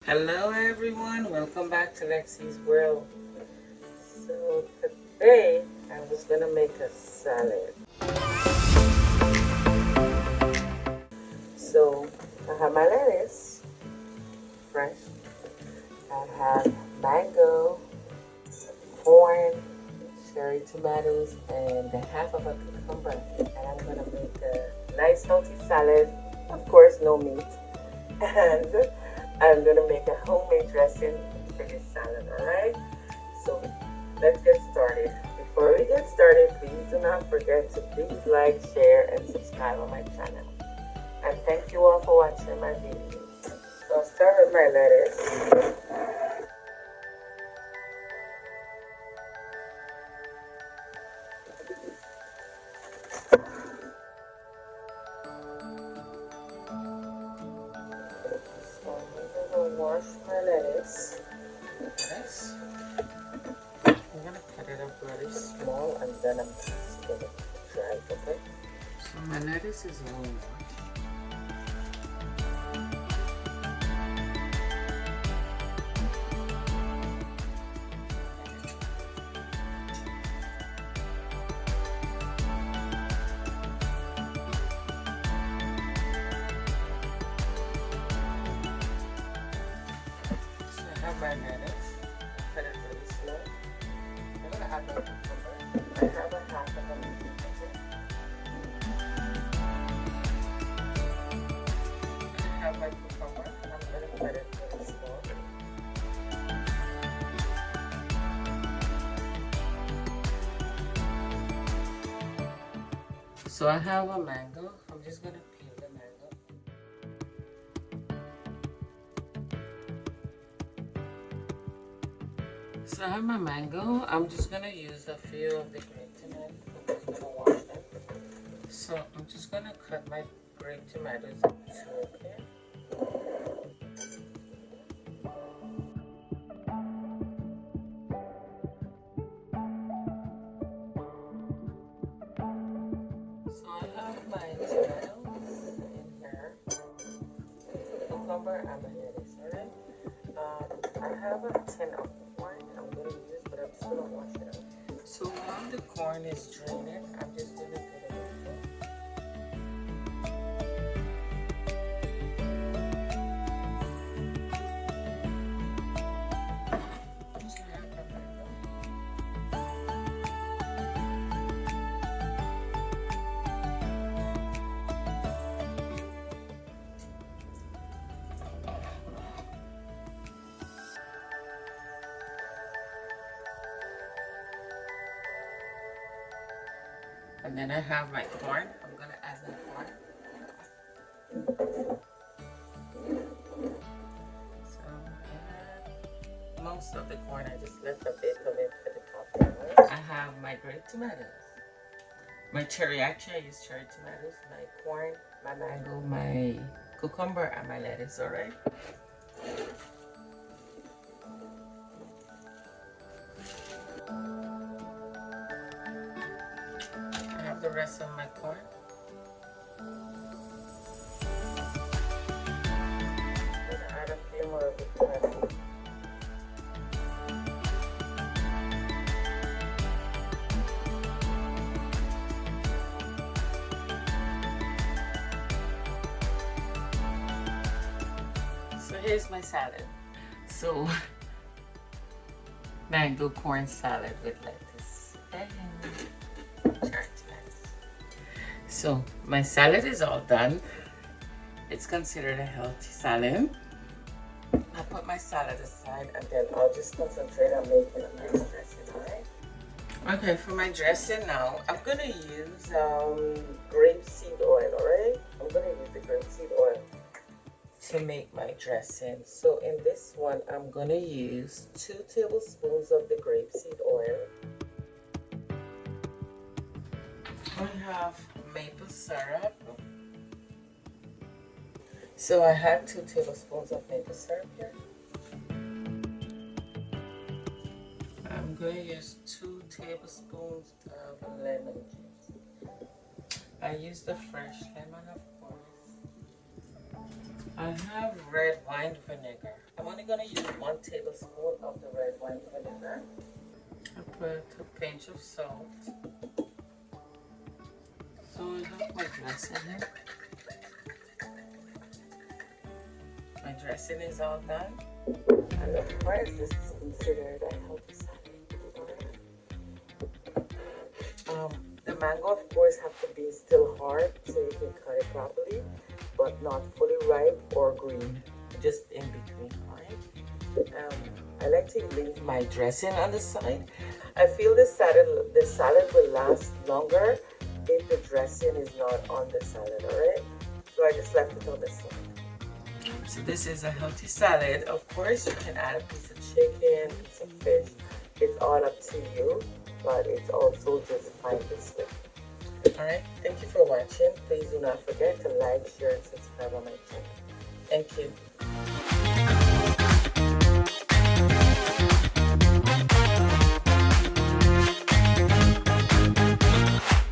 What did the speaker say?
Hello everyone, welcome back to Lexi's World. So today I'm just gonna make a salad. So I have my lettuce, fresh. I have mango, corn, cherry tomatoes, and the half of a cucumber. And I'm gonna make a nice healthy salad. Of course, no meat. And I'm gonna make a homemade dressing for this salad, alright? So let's get started. Before we get started, please do not forget to please like, share, and subscribe on my channel. And thank you all for watching my videos. So I'll start with my lettuce. So I'm gonna wash my lettuce. Yes. I'm gonna cut it up really small and then I'm just gonna dry it, okay? So my lettuce is all washed. So I have my lettuce, cut it really small. I'm gonna add my cucumber. I have a half of a cucumber. I have my cucumber and I'm gonna cut it really small. So I have a mango. I'm just gonna peel the mango. So I have my mango. I'm just gonna use a few of the grape tomatoes. I'm just gonna wash them. So I'm just gonna cut my grape tomatoes in two, okay? So I have my tomatoes in here, cucumber and my lettuce, alright? I have a tin of corn I'm going to use, but I'm just going to wash it out. So while the corn is draining, I'm just going to get it in. So I have my mango. And then I have my corn. I'm going to add my corn. So I have most of the corn. I just left a bit of it for the topping. Right? I have my grape tomatoes. My cherry, actually I use cherry tomatoes. My corn, my mango, my cucumber, and my lettuce, alright? I have the rest of my corn. I'm gonna add a few more of the tomatoes. So here's my salad. So mango corn salad with lettuce and cherry tomatoes. So my salad is all done. It's considered a healthy salad. I'll put my salad aside and then I'll just concentrate on making a nice dressing, alright? Okay, for my dressing now, I'm gonna use grape seed oil, alright? I'm gonna use the grape seed oil to make my dressing. So in this one, I'm gonna use 2 tablespoons of the grape seed oil. I have maple syrup. So I had 2 tablespoons of maple syrup here. I'm going to use 2 tablespoons of lemon juice. I use the fresh lemon, of course. I have red wine vinegar. I'm only going to use 1 tablespoon of the red wine vinegar. I put a pinch of salt. So I have my dressing here. My dressing is all done. And of course, this is considered a healthy salad. The mango, of course, have to be still hard so you can cut it properly, but not fully ripe or green, just in between, alright? I like to leave my dressing on the side. I feel the salad will last longer if the dressing is not on the salad, alright? So I just left it on the side. So this is a healthy salad. Of course, you can add a piece of chicken, a piece of fish. It's all up to you, but it's also just fine this way. Alright, thank you for watching. Please do not forget to like, share, and subscribe on my channel. Thank you.